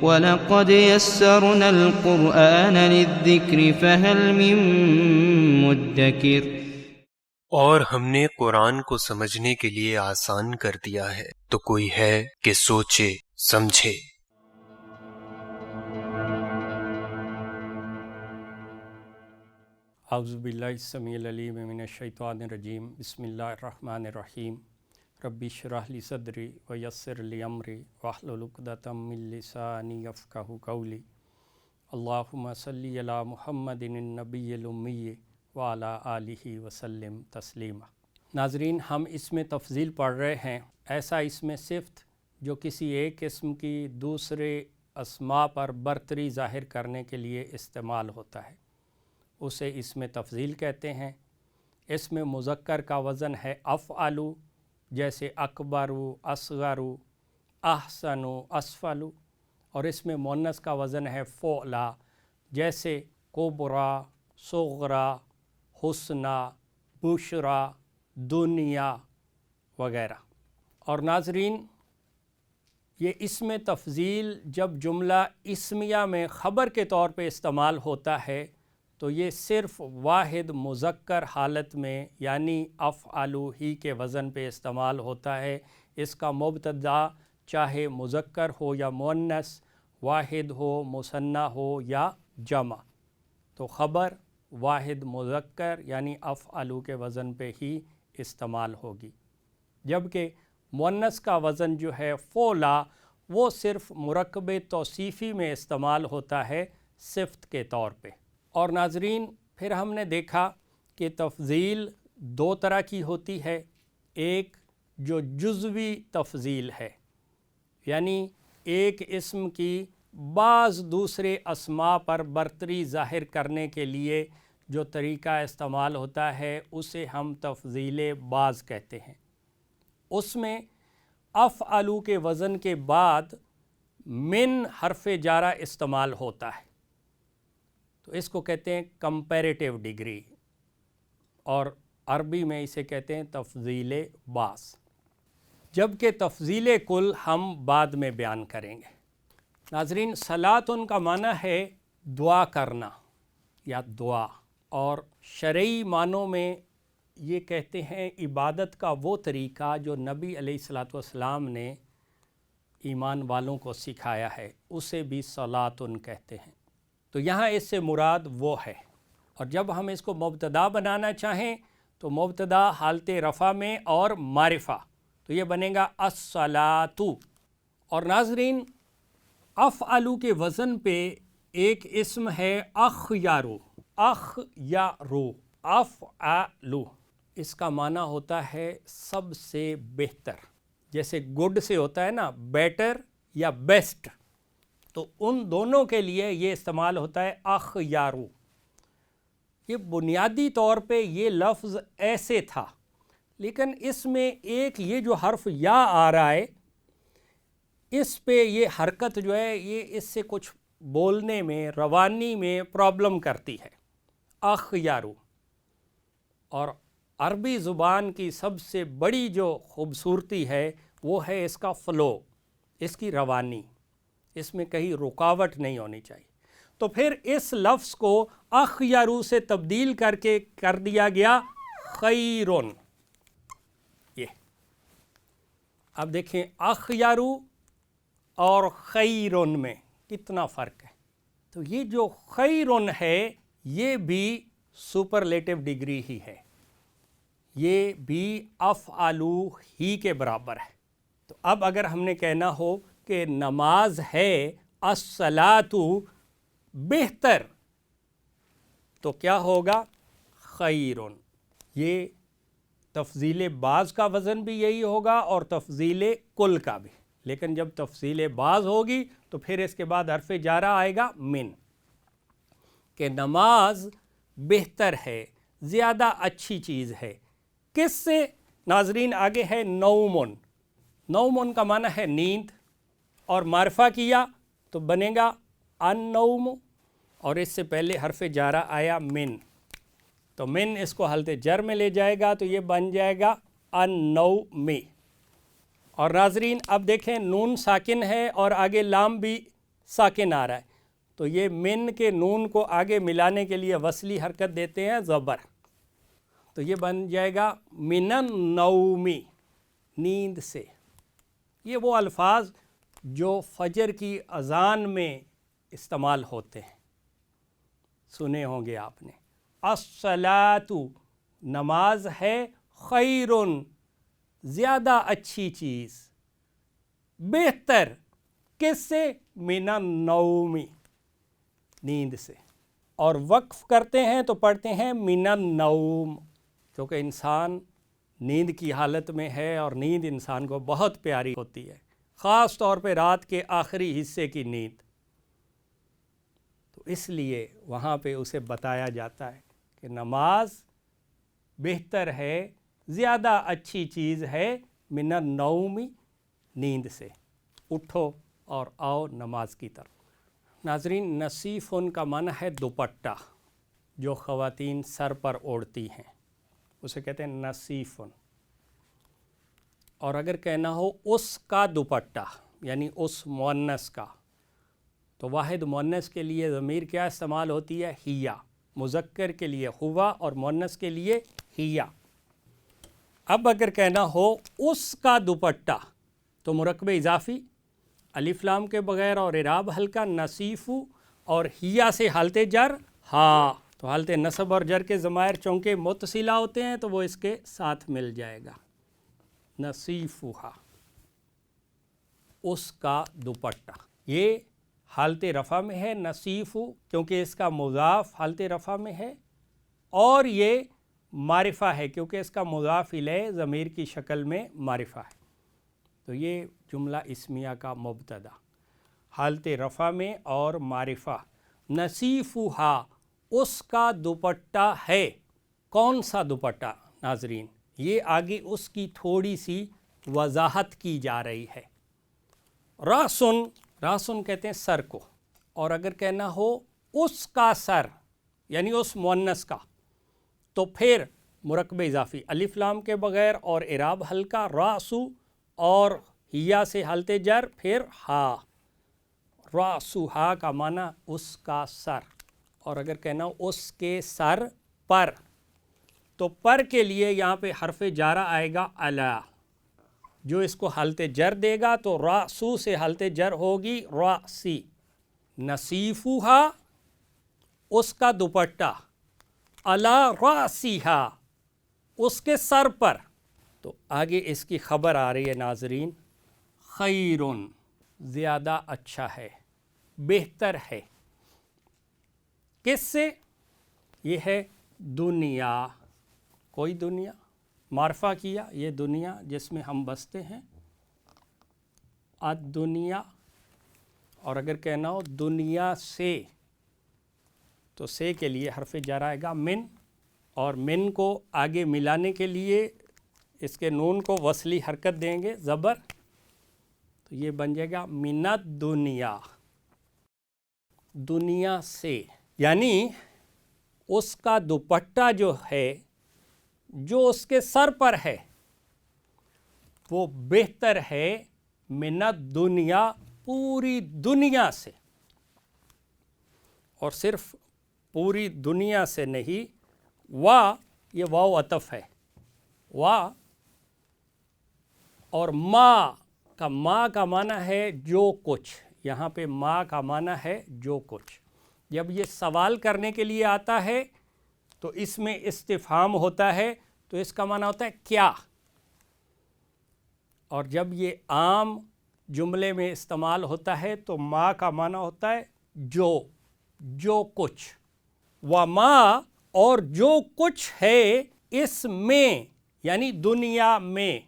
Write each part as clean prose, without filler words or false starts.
وَلَقَدْ يَسَّرْنَا الْقُرْآنَ لِلذِّكْرِ فَهَلْ مِن مُّدَّكِرٍ۔ اور ہم نے قرآن کو سمجھنے کے لیے آسان کر دیا ہے، تو کوئی ہے کہ سوچے سمجھے۔ اعوذ باللہ السمیع العلیم من الشیطان الرجیم، بسم اللہ الرحمن الرحیم۔ رب اشرح لی صدری ویسر لی امری واحلل عقدۃ من لسانی یفقہوا قولی۔ اللہم صلی علی محمد النبی الامی وعلی آلہ وسلم تسلیما۔ ناظرین، ہم اس میں تفضیل پڑھ رہے ہیں، ایسا اس میں صفت جو کسی ایک اسم کی دوسرے اسماء پر برتری ظاہر کرنے کے لیے استعمال ہوتا ہے، اسے اس میں تفضیل کہتے ہیں۔ اس میں مذکر کا وزن ہے افعلو، جیسے اکبرو، اصغرو، احسنو، اسفلو، اور اس میں مؤنث کا وزن ہے فعلا، جیسے کبرا، صغرا، حسنا، بشرا، دنیا وغیرہ۔ اور ناظرین، یہ اسم تفضیل جب جملہ اسمیہ میں خبر کے طور پہ استعمال ہوتا ہے تو یہ صرف واحد مذکر حالت میں یعنی افعلو ہی کے وزن پہ استعمال ہوتا ہے۔ اس کا مبتدا چاہے مذکر ہو یا مؤنث، واحد ہو، مثنیٰ ہو یا جمع، تو خبر واحد مذکر یعنی افعلو کے وزن پہ ہی استعمال ہوگی، جبکہ مؤنث کا وزن جو ہے فعلا، وہ صرف مرکب توصیفی میں استعمال ہوتا ہے صفت کے طور پہ۔ اور ناظرین، پھر ہم نے دیکھا کہ تفضیل دو طرح کی ہوتی ہے، ایک جو جزوی تفضیل ہے، یعنی ایک اسم کی بعض دوسرے اسماء پر برتری ظاہر کرنے کے لیے جو طریقہ استعمال ہوتا ہے اسے ہم تفضیل بعض کہتے ہیں۔ اس میں افعلو کے وزن کے بعد من حرف جارہ استعمال ہوتا ہے، تو اس کو کہتے ہیں کمپیریٹیو ڈگری، اور عربی میں اسے کہتے ہیں تفضیل بعض، جبکہ تفضیل کل ہم بعد میں بیان کریں گے۔ ناظرین، صلاۃ کا معنی ہے دعا کرنا یا دعا، اور شرعی معنوں میں یہ کہتے ہیں عبادت کا وہ طریقہ جو نبی علیہ الصلاۃ والسلام نے ایمان والوں کو سکھایا ہے، اسے بھی صلاۃ کہتے ہیں۔ تو یہاں اس سے مراد وہ ہے، اور جب ہم اس کو مبتدا بنانا چاہیں تو مبتدا حالت رفع میں اور معرفہ، تو یہ بنے گا الصلاۃ۔ اور ناظرین، افعلو کے وزن پہ ایک اسم ہے اخیارو، اخیارو، افعلو، اس کا معنی ہوتا ہے سب سے بہتر، جیسے گڈ سے ہوتا ہے نا بیٹر یا بیسٹ، تو ان دونوں کے لیے یہ استعمال ہوتا ہے اخیارو۔ یہ بنیادی طور پہ یہ لفظ ایسے تھا، لیکن اس میں ایک یہ جو حرف یا آ رہا ہے، اس پہ یہ حرکت جو ہے یہ اس سے کچھ بولنے میں، روانی میں پرابلم کرتی ہے، اخیارو۔ اور عربی زبان کی سب سے بڑی جو خوبصورتی ہے وہ ہے اس کا فلو، اس کی روانی، اس میں کہیں رکاوٹ نہیں ہونی چاہیے۔ تو پھر اس لفظ کو اخیارو سے تبدیل کر کے کر دیا گیا خیرون۔ یہ اب دیکھیں اخیارو اور خیرون میں کتنا فرق ہے۔ تو یہ جو خیرون ہے یہ بھی سپرلیٹو ڈگری ہی ہے، یہ بھی افعلو ہی کے برابر ہے۔ تو اب اگر ہم نے کہنا ہو کہ نماز ہے الصلاۃ بہتر، تو کیا ہوگا؟ خیرون۔ یہ تفضیل بعض کا وزن بھی یہی ہوگا اور تفضیل کل کا بھی، لیکن جب تفضیل بعض ہوگی تو پھر اس کے بعد حرف جارہ آئے گا من، کہ نماز بہتر ہے، زیادہ اچھی چیز ہے۔ کس سے؟ ناظرین آگے ہے نومن، نومن کا معنی ہے نیند، اور معرفہ کیا تو بنے گا النوم، اور اس سے پہلے حرف جارہ آیا من، تو من اس کو حالت جر میں لے جائے گا تو یہ بن جائے گا النومی۔ اور ناظرین اب دیکھیں نون ساکن ہے اور آگے لام بھی ساکن آ رہا ہے، تو یہ من کے نون کو آگے ملانے کے لیے وصلی حرکت دیتے ہیں زبر، تو یہ بن جائے گا من النومی، نیند سے۔ یہ وہ الفاظ جو فجر کی اذان میں استعمال ہوتے ہیں، سنے ہوں گے آپ نے۔ الصلاۃ، نماز ہے، خیرٌ، زیادہ اچھی چیز، بہتر، کس سے؟ من النوم، نیند سے۔ اور وقف کرتے ہیں تو پڑھتے ہیں من النوم، کیونکہ انسان نیند کی حالت میں ہے اور نیند انسان کو بہت پیاری ہوتی ہے، خاص طور پہ رات کے آخری حصے کی نیند، تو اس لیے وہاں پہ اسے بتایا جاتا ہے کہ نماز بہتر ہے، زیادہ اچھی چیز ہے، من النوم، نیند سے، اٹھو اور آؤ نماز کی طرف۔ ناظرین، نصیفن کا معنی ہے دوپٹہ، جو خواتین سر پر اوڑھتی ہیں، اسے کہتے ہیں نصیفن۔ اور اگر کہنا ہو اس کا دوپٹہ، یعنی اس مؤنث کا، تو واحد مؤنث کے لیے ضمیر کیا استعمال ہوتی ہے؟ ہیا، مذکر کے لیے ہوا اور مؤنث کے لیے ہیا۔ اب اگر کہنا ہو اس کا دوپٹہ، تو مرکب اضافی، الف لام کے بغیر اور اعراب ہلکا، نصیف، اور ہیا سے حالت جر ہا، تو حالت نصب اور جر کے ضمائر چونکہ متصلہ ہوتے ہیں تو وہ اس کے ساتھ مل جائے گا، نصیفہا، اس کا دوپٹہ۔ یہ حالت رفع میں ہے نصیف، کیونکہ اس کا مضاف حالت رفع میں ہے، اور یہ معرفہ ہے کیونکہ اس کا مضاف الیہ ضمیر کی شکل میں معرفہ ہے، تو یہ جملہ اسمیہ کا مبتدا حالت رفع میں اور معرفہ۔ نصیفہا، اس کا دوپٹہ ہے، کون سا دوپٹہ؟ ناظرین، یہ آگے اس کی تھوڑی سی وضاحت کی جا رہی ہے۔ راسن، راسن کہتے ہیں سر کو، اور اگر کہنا ہو اس کا سر، یعنی اس مؤنث کا، تو پھر مرکب اضافی الف لام کے بغیر اور اعراب ہلکا، راسو، اور ہیا سے حالت جر، پھر ہا، راسوہا کا معنی اس کا سر۔ اور اگر کہنا ہو اس کے سر پر، تو پر کے لیے یہاں پہ حرف جارہ آئے گا علا، جو اس کو حالت جر دے گا، تو راسو سے حالت جر ہوگی راسی۔ نصیفہا، اس کا دوپٹہ، علا راسیہا، اس کے سر پر، تو آگے اس کی خبر آ رہی ہے ناظرین، خیرٌ، زیادہ اچھا ہے، بہتر ہے، کس سے؟ یہ ہے دنیا، کوئی دنیا، معرفہ کیا، یہ دنیا جس میں ہم بستے ہیں، الدنیا۔ اور اگر کہنا ہو دنیا سے، تو سے کے لیے حرف جر آئے گا من، اور من کو آگے ملانے کے لیے اس کے نون کو وصلی حرکت دیں گے زبر، تو یہ بن جائے گا من الدنیا، دنیا سے، یعنی اس کا دوپٹہ جو ہے، جو اس کے سر پر ہے، وہ بہتر ہے من الدنیا، پوری دنیا سے، اور صرف پوری دنیا سے نہیں، یہ واو عطف ہے، اور ما کا معنی ہے جو کچھ، یہاں پہ ما کا معنی ہے جو کچھ۔ جب یہ سوال کرنے کے لیے آتا ہے تو اس میں استفہام ہوتا ہے، تو اس کا معنی ہوتا ہے کیا، اور جب یہ عام جملے میں استعمال ہوتا ہے تو ما کا معنی ہوتا ہے جو کچھ، وما، اور جو کچھ ہے اس میں، یعنی دنیا میں،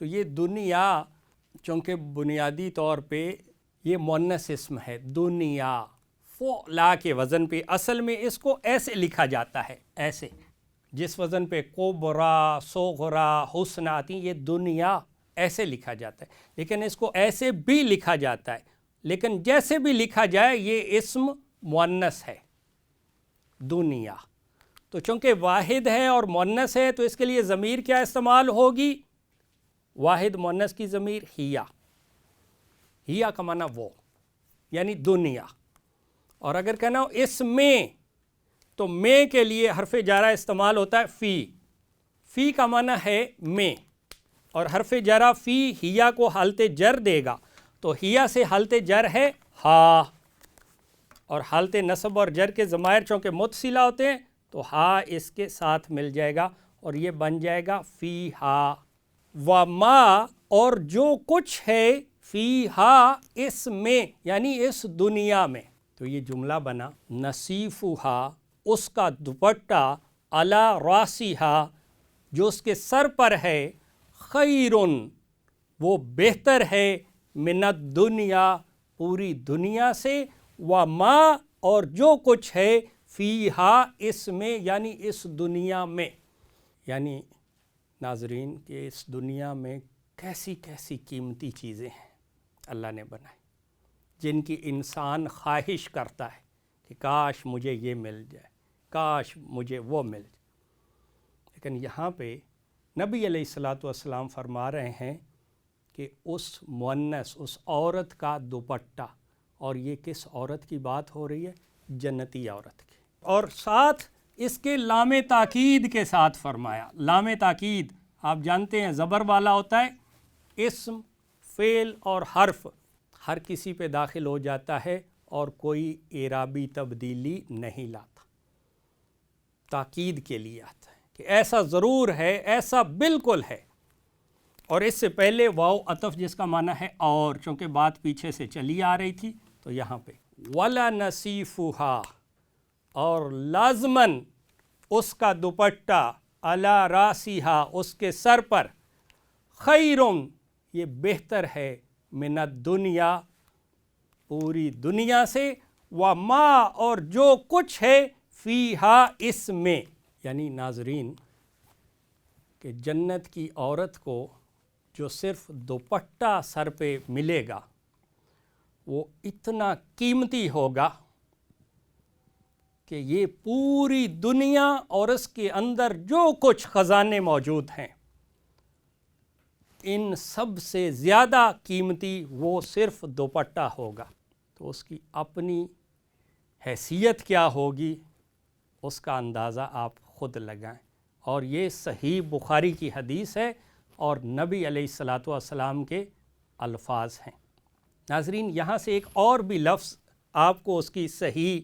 تو یہ دنیا چونکہ بنیادی طور پہ یہ مؤنث اسم ہے، دنیا، فعلا کے وزن پہ، اصل میں اس کو ایسے لکھا جاتا ہے، ایسے جس وزن پہ کبرا، صغرا، حسن آتی ہیں، یہ دنیا ایسے لکھا جاتا ہے، لیکن اس کو ایسے بھی لکھا جاتا ہے، لیکن جیسے بھی لکھا جائے یہ اسم مؤنث ہے، دنیا۔ تو چونکہ واحد ہے اور مؤنث ہے تو اس کے لیے ضمیر کیا استعمال ہوگی؟ واحد مؤنث کی ضمیر ہیا کا معنی وہ، یعنی دنیا. اور اگر کہنا ہو اس میں، تو میں کے لیے حرف جارہ استعمال ہوتا ہے فی. فی کا معنی ہے میں، اور حرف جارہ فی ہیا کو حالت جر دے گا، تو ہیا سے حالت جر ہے ہا، اور حالت نصب اور جر کے ضمائر چونکہ متصلہ ہوتے ہیں تو ہا اس کے ساتھ مل جائے گا اور یہ بن جائے گا فی ہا. وما اور جو کچھ ہے فی ہا اس میں یعنی اس دنیا میں. تو یہ جملہ بنا نصیفہا اس کا دوپٹہ، علی راسیہا جو اس کے سر پر ہے، خیرن وہ بہتر ہے، من الدنیا پوری دنیا سے، وما اور جو کچھ ہے فیہا اس میں یعنی اس دنیا میں. یعنی ناظرین کہ اس دنیا میں کیسی کیسی قیمتی چیزیں ہیں اللہ نے بنائی، جن کی انسان خواہش کرتا ہے کہ کاش مجھے یہ مل جائے، کاش مجھے وہ مل جائے. لیکن یہاں پہ نبی علیہ الصلاۃ والسلام فرما رہے ہیں کہ اس مؤنث، اس عورت کا دوپٹہ، اور یہ کس عورت کی بات ہو رہی ہے؟ جنتی عورت کی. اور ساتھ اس کے لام تاکید کے ساتھ فرمایا. لام تاکید آپ جانتے ہیں زبر والا ہوتا ہے، اسم، فعل اور حرف ہر کسی پہ داخل ہو جاتا ہے اور کوئی اعرابی تبدیلی نہیں لاتا، تاکید کے لیے آتا ہے کہ ایسا ضرور ہے، ایسا بالکل ہے. اور اس سے پہلے واو عطف جس کا معنی ہے اور، چونکہ بات پیچھے سے چلی آ رہی تھی تو یہاں پہ وَلَنَصِيفُهَا اور لازماً اس کا دوپٹہ، علی راسیہا اس کے سر پر، خیرٌ یہ بہتر ہے، من الدنیا پوری دنیا سے، وما اور جو کچھ ہے فیہا اس میں. یعنی ناظرین کہ جنت کی عورت کو جو صرف دوپٹہ سر پہ ملے گا وہ اتنا قیمتی ہوگا کہ یہ پوری دنیا اور اس کے اندر جو کچھ خزانے موجود ہیں ان سب سے زیادہ قیمتی وہ صرف دوپٹہ ہوگا. تو اس کی اپنی حیثیت کیا ہوگی اس کا اندازہ آپ خود لگائیں. اور یہ صحیح بخاری کی حدیث ہے اور نبی علیہ الصلاۃ والسلام کے الفاظ ہیں. ناظرین یہاں سے ایک اور بھی لفظ آپ کو اس کی صحیح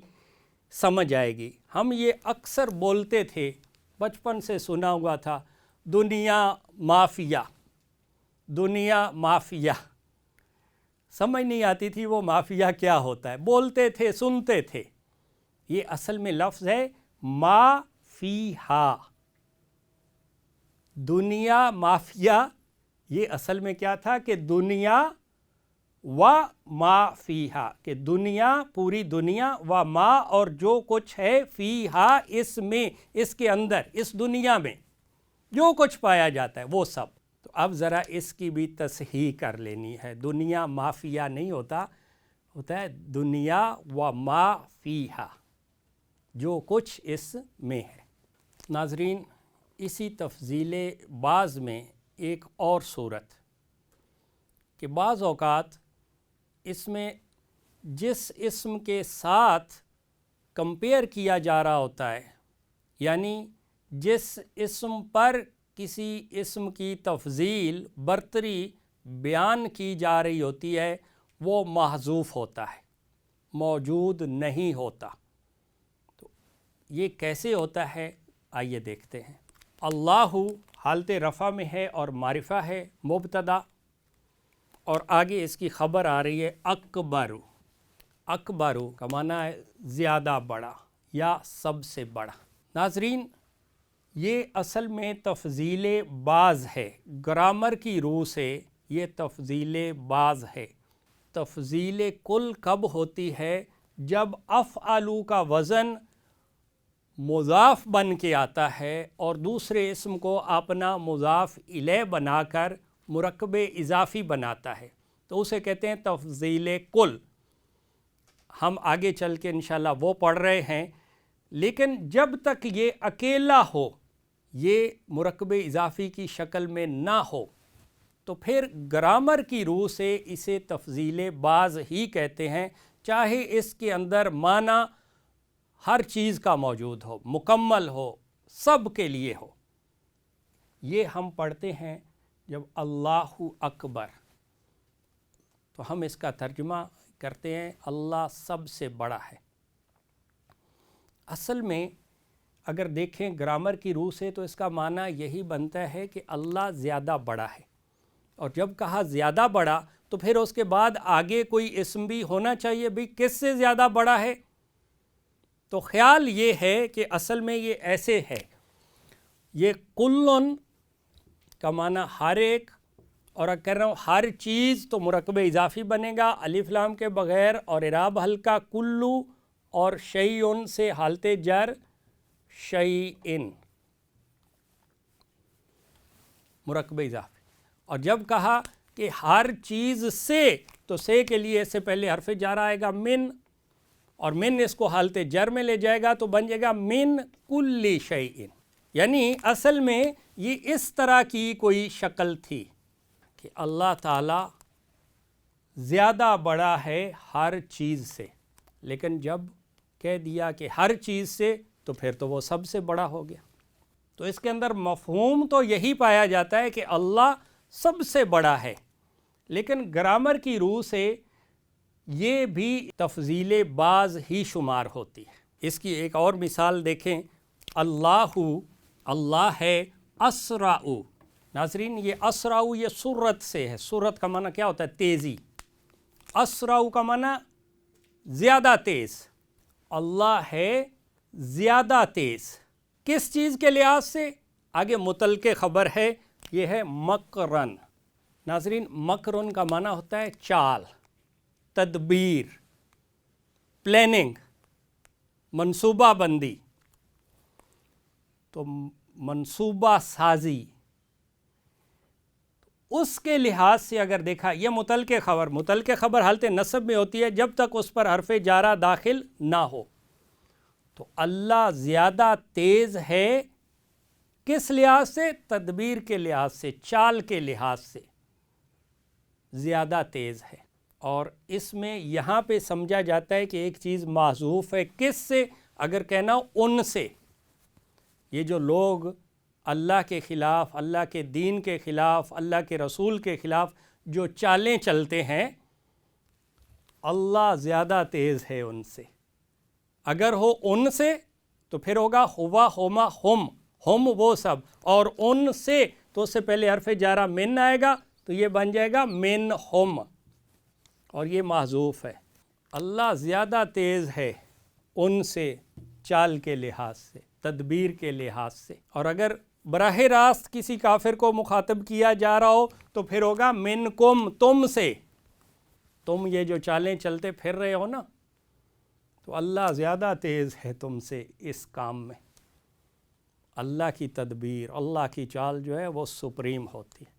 سمجھ آئے گی. ہم یہ اکثر بولتے تھے، بچپن سے سنا ہوا تھا، دنیا مافیا، دنیا مافیا. سمجھ نہیں آتی تھی وہ مافیا کیا ہوتا ہے، بولتے تھے، سنتے تھے. یہ اصل میں لفظ ہے ما فیہا. دنیا مافیا یہ اصل میں کیا تھا کہ دنیا و ما فیہا، کہ دنیا پوری دنیا، و ما اور جو کچھ ہے فیہا اس میں، اس کے اندر، اس دنیا میں جو کچھ پایا جاتا ہے وہ سب. تو اب ذرا اس کی بھی تصحیح کر لینی ہے. دنیا مافیا نہیں ہوتا، ہوتا ہے دنیا و ما فیہا جو کچھ اس میں ہے. ناظرین اسی تفضیل بعض میں ایک اور صورت کہ بعض اوقات اس میں جس اسم کے ساتھ کمپیئر کیا جا رہا ہوتا ہے، یعنی جس اسم پر کسی اسم کی تفضیل، برتری بیان کی جا رہی ہوتی ہے، وہ محذوف ہوتا ہے، موجود نہیں ہوتا. تو یہ کیسے ہوتا ہے آئیے دیکھتے ہیں. اللہ حالت رفع میں ہے اور معرفہ ہے مبتدا، اور آگے اس کی خبر آ رہی ہے اکبر. اکبر کا معنی ہے زیادہ بڑا یا سب سے بڑا. ناظرین یہ اصل میں تفضیل بعض ہے، گرامر کی روح سے یہ تفضیل بعض ہے. تفضیل کل کب ہوتی ہے؟ جب افعلوا کا وزن مضاف بن کے آتا ہے اور دوسرے اسم کو اپنا مضاف الیہ بنا کر مرکب اضافی بناتا ہے تو اسے کہتے ہیں تفضیل کل. ہم آگے چل کے انشاءاللہ وہ پڑھ رہے ہیں. لیکن جب تک یہ اکیلا ہو، یہ مرکب اضافی کی شکل میں نہ ہو، تو پھر گرامر کی روح سے اسے تفضیل بعض ہی کہتے ہیں، چاہے اس کے اندر معنی ہر چیز کا موجود ہو، مکمل ہو، سب کے لیے ہو۔ یہ ہم پڑھتے ہیں جب اللہ اکبر، تو ہم اس کا ترجمہ کرتے ہیں اللہ سب سے بڑا ہے۔ اصل میں اگر دیکھیں گرامر کی روح سے تو اس کا معنی یہی بنتا ہے کہ اللہ زیادہ بڑا ہے، اور جب کہا زیادہ بڑا تو پھر اس کے بعد آگے کوئی اسم بھی ہونا چاہیے، بھی کس سے زیادہ بڑا ہے؟ تو خیال یہ ہے کہ اصل میں یہ ایسے ہے، یہ کلن کا معنی ہر ایک، اور اگر کہہ رہا ہوں ہر چیز تو مرکب اضافی بنے گا الف لام کے بغیر، اور اعراب ہلکا کلو اور شیئن سے حالت جر شیئن، مرکب اضافی۔ اور جب کہا کہ ہر چیز سے، تو سے کے لیے اس سے پہلے حرف جر آئے گا من، اور من اس کو حالت جر میں لے جائے گا تو بن جائے گا من کل شیئن۔ یعنی اصل میں یہ اس طرح کی کوئی شکل تھی کہ اللہ تعالیٰ زیادہ بڑا ہے ہر چیز سے، لیکن جب کہہ دیا کہ ہر چیز سے تو پھر تو وہ سب سے بڑا ہو گیا۔ تو اس کے اندر مفہوم تو یہی پایا جاتا ہے کہ اللہ سب سے بڑا ہے، لیکن گرامر کی روح سے یہ بھی تفضیل بعض ہی شمار ہوتی ہے۔ اس کی ایک اور مثال دیکھیں، اللہ ہے اسرع۔ ناظرین یہ اسرع یہ سرعت سے ہے، سرعت کا معنی کیا ہوتا ہے؟ تیزی۔ اسرع کا معنی زیادہ تیز، اللہ ہے زیادہ تیز۔ کس چیز کے لحاظ سے؟ آگے متعلق خبر ہے، یہ ہے مکرن۔ ناظرین مکرن کا معنی ہوتا ہے چال، تدبیر، پلاننگ، منصوبہ بندی، تو منصوبہ سازی۔ اس کے لحاظ سے اگر دیکھا، یہ متعلق خبر حالت نصب میں ہوتی ہے جب تک اس پر حرف جارہ داخل نہ ہو۔ تو اللہ زیادہ تیز ہے کس لحاظ سے؟ تدبیر کے لحاظ سے، چال کے لحاظ سے زیادہ تیز ہے۔ اور اس میں یہاں پہ سمجھا جاتا ہے کہ ایک چیز محذوف ہے، کس سے؟ اگر کہنا ان سے، یہ جو لوگ اللہ کے خلاف، اللہ کے دین کے خلاف، اللہ کے رسول کے خلاف جو چالیں چلتے ہیں، اللہ زیادہ تیز ہے ان سے۔ اگر ہو ان سے تو پھر ہوگا ہوا ہوما ہم وہ سب، اور ان سے تو اس سے پہلے حرف جارہ من آئے گا تو یہ بن جائے گا من ہم، اور یہ محذوف ہے۔ اللہ زیادہ تیز ہے ان سے چال کے لحاظ سے، تدبیر کے لحاظ سے۔ اور اگر براہ راست کسی کافر کو مخاطب کیا جا رہا ہو تو پھر ہوگا منکم، تم سے، تم یہ جو چالیں چلتے پھر رہے ہو نا، تو اللہ زیادہ تیز ہے تم سے اس کام میں۔ اللہ کی تدبیر، اللہ کی چال جو ہے وہ سپریم ہوتی ہے۔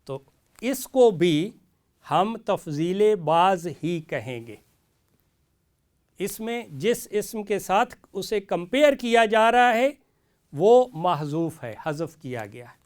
تو اس کو بھی ہم تفضیل بعض ہی کہیں گے۔ اس میں جس اسم کے ساتھ اسے کمپیئر کیا جا رہا ہے وہ محذوف ہے، حذف کیا گیا ہے۔